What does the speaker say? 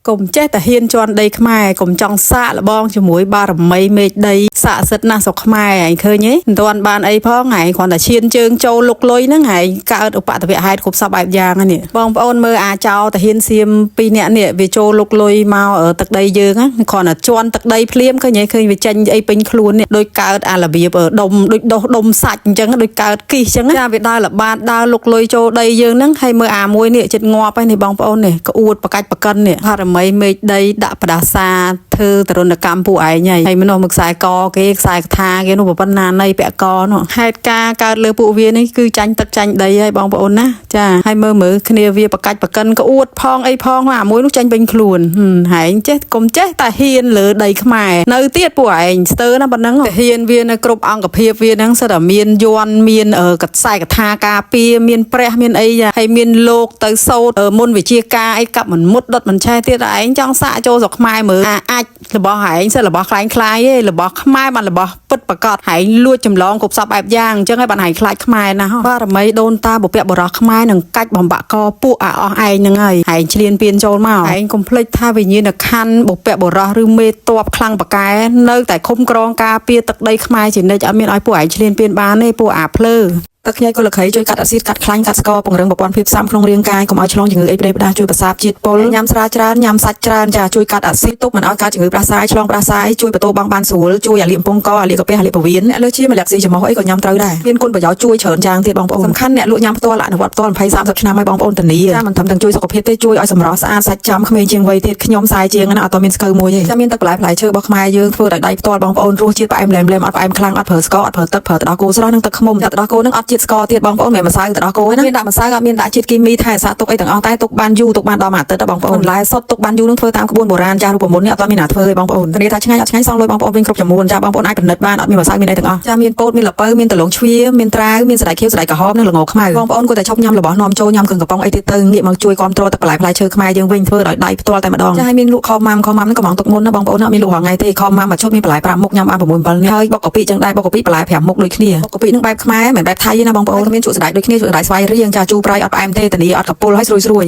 កុំចេះតែហ៊ានជន់ដីខ្មែរកុំចង់សាកល្បងជាមួយបារមីមេឃដីស័ក្តិសិទ្ធិណាស់ស្រុកខ្មែរឯងឃើញទេមិនទាន់បានអីផងឯងគ្រាន់តែឈានជើងចូលលុកលុយហ្នឹងឯងកើតឧបទ្ទវហេតុគ្រប់សពបែបយ៉ាងនេះបងប្អូនមើលអាចោតាហ៊ានសៀម2នាក់នេះវាចូលលុកលុយមកទឹកដីយើងណាគ្រាន់តែជន់ទឹកដីភ្លាមឃើញវាចេញអីពេញខ្លួននេះដូចកើតអារបៀបដុំដូចដុសដុំសាច់អញ្ចឹងដូចកើតគិះអញ្ចឹងចាវាដើរល្បាតដើរលុកលុយចូលដីយើងហ្នឹងហើយមើលអាមួយនេះចិត្តងាប់ហើយនេះបងប្អូននេះក្អួតបកាច់បកិននេះបារមីមេឃដីដាក់ផ្ដាសាធ្វើទរណកម្មពួកឯងហើយមនុស្សមកខ្សែកគេខ្សែកថាគេនោះប៉ុណ្ណានៃពាក់កនោះហេតុការកើតលើពួកវានេះគឺចាញ់ទឹកចាញ់ដីហើយបងប្អូនណាចាហើយមើលគ្នាវាបកាច់បកិនក្អួតផងអីផងអាមួយនោះចាញ់ពេញខ្លួនហែងចេះកុំចេះតែហ៊ានលើដីខ្មែរនៅទៀតពួកឯងស្ទើរណាប៉ុណ្ណឹងតែហ៊ានវានៅគ្រប់អង្គភាពវាហ្នឹងសិតតែមានយ័ន្តមានកខ្សែកថាការពារមានព្រះមានអីហើយមានលោកទៅសោតមុនវិជាការអីកាប់មិនមុតដុតមិនឆេះទៀតឯងចង់សាកចូលស្រុកខ្មែរមើលអាចរបស់ឯងសិរបស់ខ្លាយទេរបស់ខ្មែរបានរបស់ពិតប្រកបហែងលួចចម្លងគ្រប់សពបែបយ៉ាងអញ្ចឹងហើយបានហែងខ្លាចខ្មែរណាស់បារមីដូនតាបុព្វបុរសខ្មែរនឹងកាច់បំបាក់កពួកអស់ឯងហ្នឹងហើយហែងឆ្លៀនពៀនចូលមកហែងកុំភ្លេចថាវិញ្ញាណក្ខន្ធបុព្វបុរសឬមេតបខ្លាំងបកែនៅតែឃុំក្រងការពារទឹកដីខ្មែរជានិច្ចអត់មានឲ្យពួកឯងឆ្លៀនពៀនបានទេពួកអាភ្លើទឹកញ៉ៃកុលខីជួយកាត់អាស៊ីតកាត់ខ្លាញ់កាត់ស្ករពង្រឹងប្រព័ន្ធភាពស៊ាំក្នុងរាងកាយកុំឲ្យឆ្លងជំងឺអេផ្ដេសផ្ដាសជួយប្រសាទជាតិពុលញ៉ាំស្រាច្រើនញ៉ាំសាច់ច្រើនចាជួយកាត់អាស៊ីតទុកមិនឲ្យកើតជំងឺផ្ដាសាយឆ្លងផ្ដាសាយជួយបន្ទោបង់បានស្រួលជួយឲ្យលាកពងកឲ្យលាកកាពះលាកពោះវៀនអ្នកលើឈាមលាក់ស៊ីចំហអីក៏ញ៉ាំត្រូវដែរមានគុណប្រយោជន៍ជួយច្រើនយ៉ាងទៀតបងប្អូនសំខាន់អ្នកលក់ញ៉ាំផ្ទាល់អនុវត្តផ្ទាល់20-30ឆ្នាំឲ្យបងប្អូនធានាចាមិនត្រឹមតែជួយសុខភាពទេជួយឲ្យសម្រស់ស្អាតសាច់ចំក្មេងជាងវ័យទៀតខ្ញុំសាយជាងណាអត់តមានស្កើមួយទេចាមានទឹកបន្លែផ្លែឈើរបស់ខ្មែរយើងធ្វើដោយដៃផ្ទាល់បងប្អូនរសជាតិផ្អែមលែមអត់ផ្អែមខ្លាំងអត់ប្រើស្ករអត់ប្រើទឹកប្រើទឹកដោះគោស្រស់និងទឹកឃ្មុំទឹកដោះគោនឹងអត់ជាតិស្ករទៀតបងប្អូនមិនម្សៅទឹកដោះគោណាមានដាក់ម្សៅអត់មានដាក់ជាតិគីមីថែរក្សាទុកអីទាំងអស់តែទុកបានយូរទុកបានដល់មួយអាទិត្យបងប្អូនបន្លែសុទ្ធទុកបានយូរនឹងធ្វើតាមក្បួនបុរាណចារូបមន្តនេះអត់មានណាធ្វើទេបងប្អូនធានាថាឆ្ងាញ់អត់ឆ្ងាញ់សងលុយបងប្អូនវិញគ្រប់ចំនួនចាបងប្អូនអាចផលិតបានអត់មានម្សៅមានអីទាំងអស់ចាមានពោតមានល្ពៅមានដលងជ្វាមានត្រាវមានសណ្តែកខៀវសណ្តែកក្រហមនិងល្ងខ្មៅបងប្អូនគួរតែឈប់ញ៉ាំរបស់នាំចូលញ៉ាំគ្រឿងកំប៉ុងអីទៀតទៅងាកមកជួយគ្រប់គ្រងទឹកបន្លែផ្លែឈើខ្មែរយើងវិញធ្វើដោយដៃផ្ទាល់តែម្ដងចាហើយមានលក់ខំម៉ាំនឹងកំងទុកមុនណាបងប្អូនអត់មានលក់រាល់ថ្ងៃទេខំម៉ាំមួយឈុតមានបន្លែ5មុខញ៉ាំបាន6 7នាក់ហើយបុកកាពីចឹងដែរបុកកាពីបន្លែ5មុខដូចគ្នាបុកកាពីនឹងបែបខ្មែរមិនបែបថៃទេណាបងប្អូនមានជក់សណ្តែកដូចគ្នាជក់សណ្តែកស្វាយរៀងចាជូរប្រៃអត់ផ្អែមទេធានាអត់កពុលហើយស្រួយ